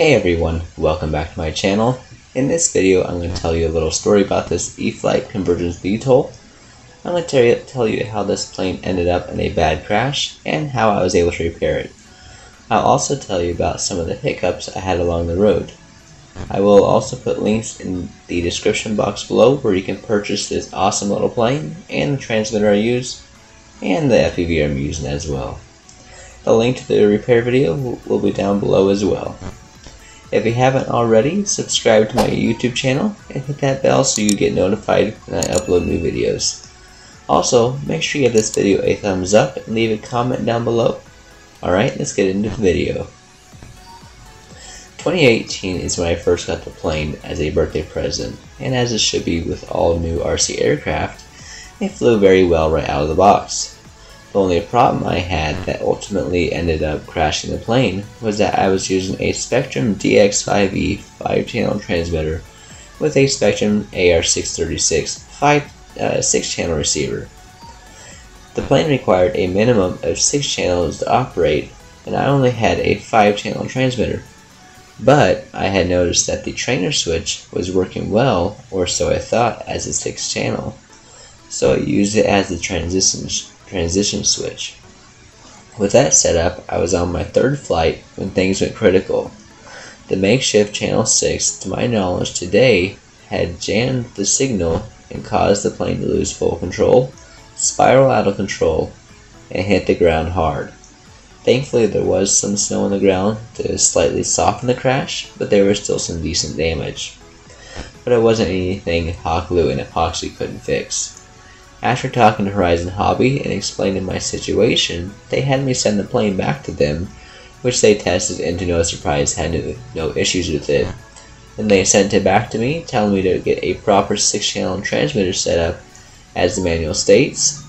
Hey everyone, welcome back to my channel. In this video I'm going to tell you a little story about this Eflite Convergence VTOL. I'm going to tell you how this plane ended up in a bad crash and how I was able to repair it. I'll also tell you about some of the hiccups I had along the road. I will also put links in the description box below where you can purchase this awesome little plane and the transmitter I use and the FPV I'm using as well. The link to the repair video will be down below as well. If you haven't already, subscribe to my YouTube channel and hit that bell so you get notified when I upload new videos. Also, make sure you give this video a thumbs up and leave a comment down below. Alright, let's get into the video. 2018 is when I first got the plane as a birthday present, and as it should be with all new RC aircraft, it flew very well right out of the box. The only problem I had that ultimately ended up crashing the plane was that I was using a Spectrum DX5E 5-channel transmitter with a Spectrum AR636 6-channel receiver. The plane required a minimum of 6 channels to operate, and I only had a 5-channel transmitter. But I had noticed that the trainer switch was working well, or so I thought, as a 6th channel, so I used it as the transition switch. With that set up, I was on my 3rd flight when things went critical. The makeshift channel 6, to my knowledge today, had jammed the signal and caused the plane to lose full control, spiral out of control, and hit the ground hard. Thankfully there was some snow on the ground to slightly soften the crash, but there was still some decent damage. But it wasn't anything hot glue and epoxy couldn't fix. After talking to Horizon Hobby and explaining my situation, they had me send the plane back to them, which they tested and to no surprise had no issues with it. Then they sent it back to me, telling me to get a proper 6-channel transmitter set up as the manual states.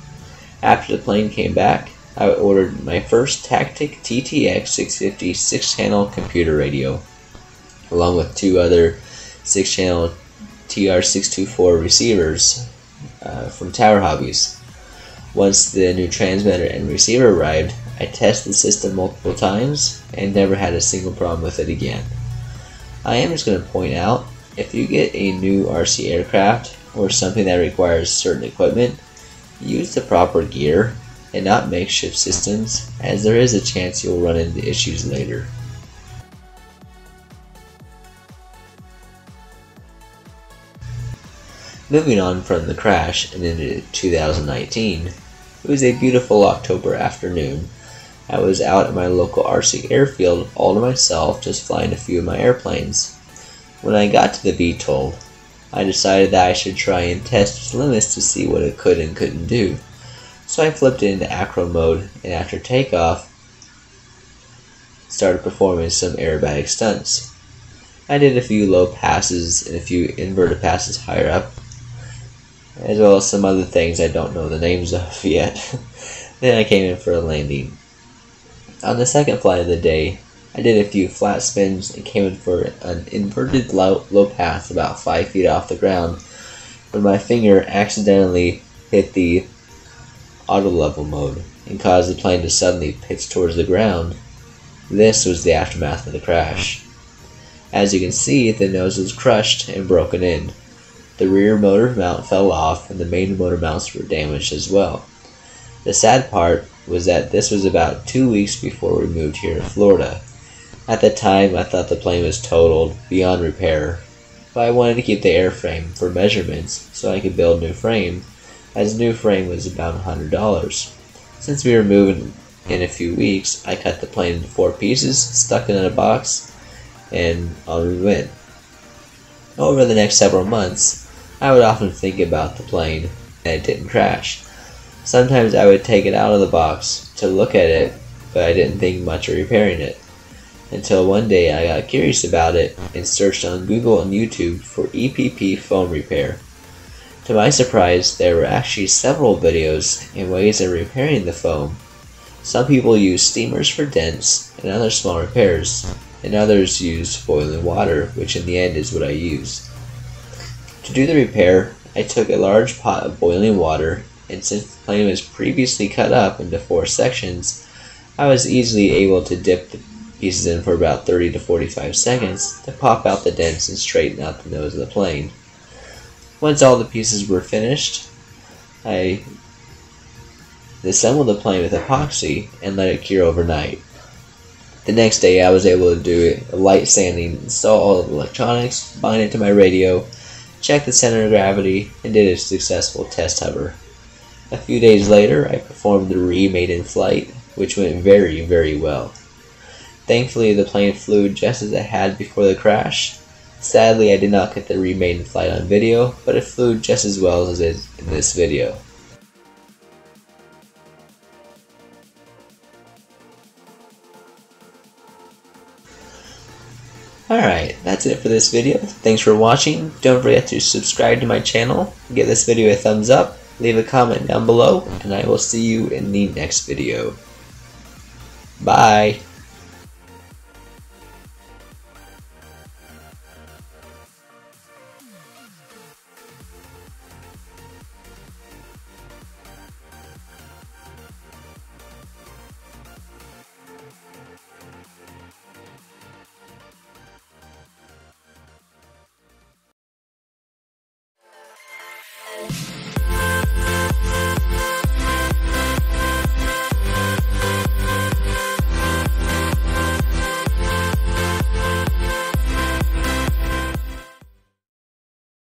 After the plane came back, I ordered my first Tactic TTX 650 6-channel computer radio, along with 2 other 6-channel TR624 receivers from Tower Hobbies. Once the new transmitter and receiver arrived, I tested the system multiple times and never had a single problem with it again. I am just going to point out, if you get a new RC aircraft or something that requires certain equipment, use the proper gear and not makeshift systems, as there is a chance you'll run into issues later. Moving on from the crash and into 2019, it was a beautiful October afternoon. I was out at my local RC airfield all to myself, just flying a few of my airplanes. When I got to the VTOL, I decided that I should try and test its limits to see what it could and couldn't do. So I flipped it into acro mode, and after takeoff, started performing some aerobatic stunts. I did a few low passes and a few inverted passes higher up, as well as some other things I don't know the names of yet. Then I came in for a landing. On the second flight of the day, I did a few flat spins and came in for an inverted low pass about 5 feet off the ground when my finger accidentally hit the auto level mode and caused the plane to suddenly pitch towards the ground. This was the aftermath of the crash. As you can see, the nose was crushed and broken in. The rear motor mount fell off and the main motor mounts were damaged as well. The sad part was that this was about 2 weeks before we moved here to Florida. At the time I thought the plane was totaled beyond repair, but I wanted to keep the airframe for measurements so I could build a new frame, as a new frame was about $100. Since we were moving in a few weeks, I cut the plane into 4 pieces, stuck it in a box, and on we went. Over the next several months, I would often think about the plane and it didn't crash. Sometimes I would take it out of the box to look at it, but I didn't think much of repairing it. Until one day I got curious about it and searched on Google and YouTube for EPP foam repair. To my surprise, there were actually several videos and ways of repairing the foam. Some people use steamers for dents and other small repairs, and others use boiling water, which in the end is what I used. To do the repair, I took a large pot of boiling water, and since the plane was previously cut up into 4 sections, I was easily able to dip pieces in for about 30 to 45 seconds to pop out the dents and straighten out the nose of the plane. Once all the pieces were finished, I assembled the plane with epoxy and let it cure overnight. The next day I was able to do a light sanding, install all of the electronics, bind it to my radio, check the center of gravity, and did a successful test hover. A few days later I performed the remade in flight, which went very, very well. Thankfully the plane flew just as it had before the crash. Sadly I did not get the remade in flight on video, but it flew just as well as it did in this video. Alright, that's it for this video. Thanks for watching. Don't forget to subscribe to my channel, give this video a thumbs up, leave a comment down below, and I will see you in the next video. Bye!